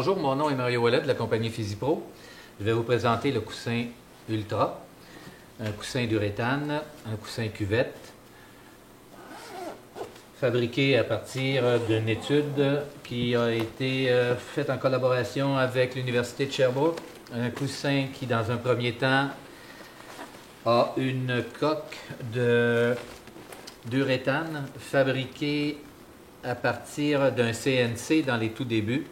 Bonjour, mon nom est Mario Ouellet de la compagnie Physipro. Je vais vous présenter le coussin Ultra, un coussin d'uréthane, un coussin cuvette, fabriqué à partir d'une étude qui a été faite en collaboration avec l'Université de Sherbrooke. Un coussin qui, dans un premier temps, a une coque d'uréthane fabriquée à partir d'un CNC dans les tout débuts,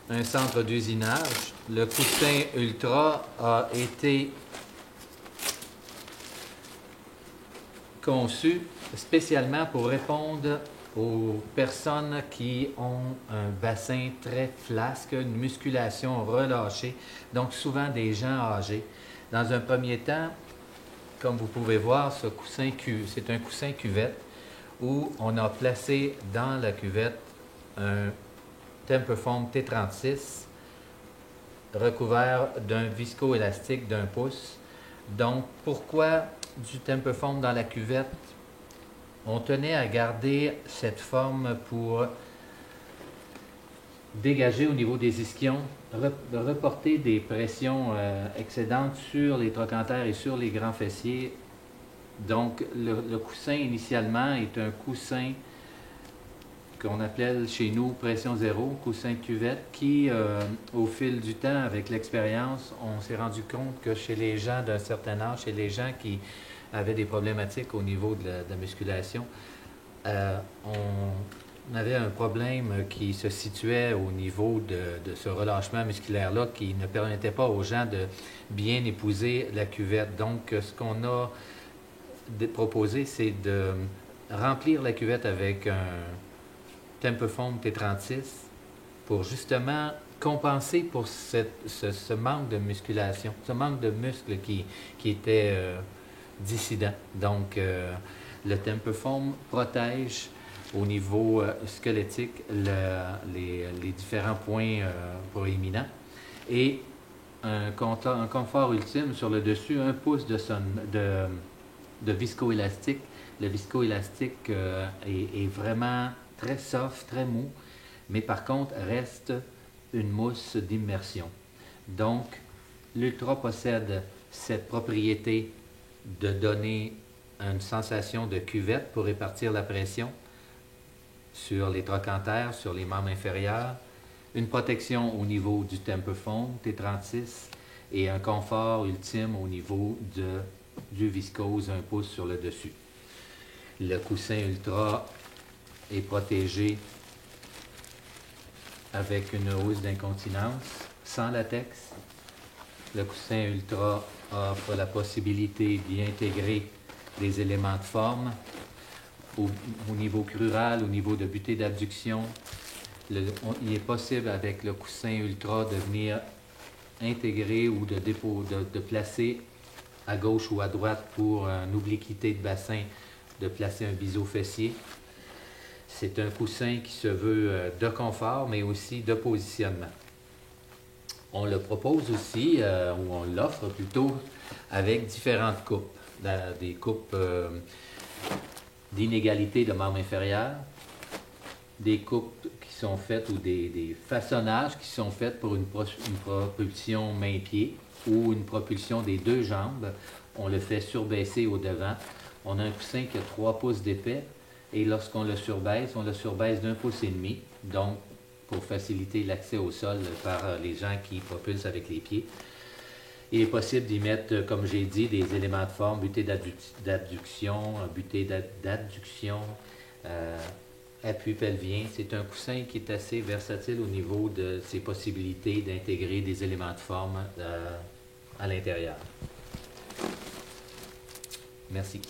un centre d'usinage. Le coussin Ultra a été conçu spécialement pour répondre aux personnes qui ont un bassin très flasque, une musculation relâchée, donc souvent des gens âgés. Dans un premier temps, comme vous pouvez voir, ce coussin, c'est un coussin cuvette où on a placé dans la cuvette un Temperfoam T36 recouvert d'un viscoélastique d'1 pouce. Donc, pourquoi du Temperfoam dans la cuvette? On tenait à garder cette forme pour dégager au niveau des ischions, reporter des pressions excédentes sur les trochantères et sur les grands fessiers. Donc, le coussin initialement est un coussin qu'on appelle chez nous pression zéro, coussin cuvette, qui, au fil du temps, avec l'expérience, on s'est rendu compte que chez les gens d'un certain âge, chez les gens qui avaient des problématiques au niveau de la musculation, on avait un problème qui se situait au niveau de ce relâchement musculaire-là qui ne permettait pas aux gens de bien épouser la cuvette. Donc, ce qu'on a proposé, c'est de remplir la cuvette avec un Temperfoam T36 pour justement compenser pour ce manque de musculation, ce manque de muscle qui était dissident. Donc, le Temperfoam protège au niveau squelettique les différents points proéminents et un confort ultime sur le dessus, 1 pouce de viscoélastique. Le viscoélastique est vraiment très soft, très mou, mais par contre reste une mousse d'immersion. Donc, l'Ultra possède cette propriété de donner une sensation de cuvette pour répartir la pression sur les trochantères, sur les membres inférieurs, une protection au niveau du Temperfoam T36 et un confort ultime au niveau du viscose 1 pouce sur le dessus. Le coussin Ultra est protégé avec une housse d'incontinence sans latex. Le coussin Ultra offre la possibilité d'y intégrer des éléments de forme au niveau crural, au niveau de butée d'abduction. Il est possible avec le coussin Ultra de venir intégrer ou de placer à gauche ou à droite pour une obliquité de bassin, de placer un biseau-fessier. C'est un coussin qui se veut de confort, mais aussi de positionnement. On le propose aussi, ou on l'offre plutôt, avec différentes coupes. Des coupes d'inégalité de membres inférieurs, des coupes qui sont faites ou des façonnages qui sont faits pour une propulsion main-pied ou une propulsion des 2 jambes. On le fait surbaisser au devant. On a un coussin qui a 3 pouces d'épais. Et lorsqu'on le surbaisse d'1,5 pouce, donc pour faciliter l'accès au sol par les gens qui propulsent avec les pieds. Il est possible d'y mettre, comme j'ai dit, des éléments de forme, butée d'abduction, butée d'adduction, appui pelvien. C'est un coussin qui est assez versatile au niveau de ses possibilités d'intégrer des éléments de forme à l'intérieur. Merci.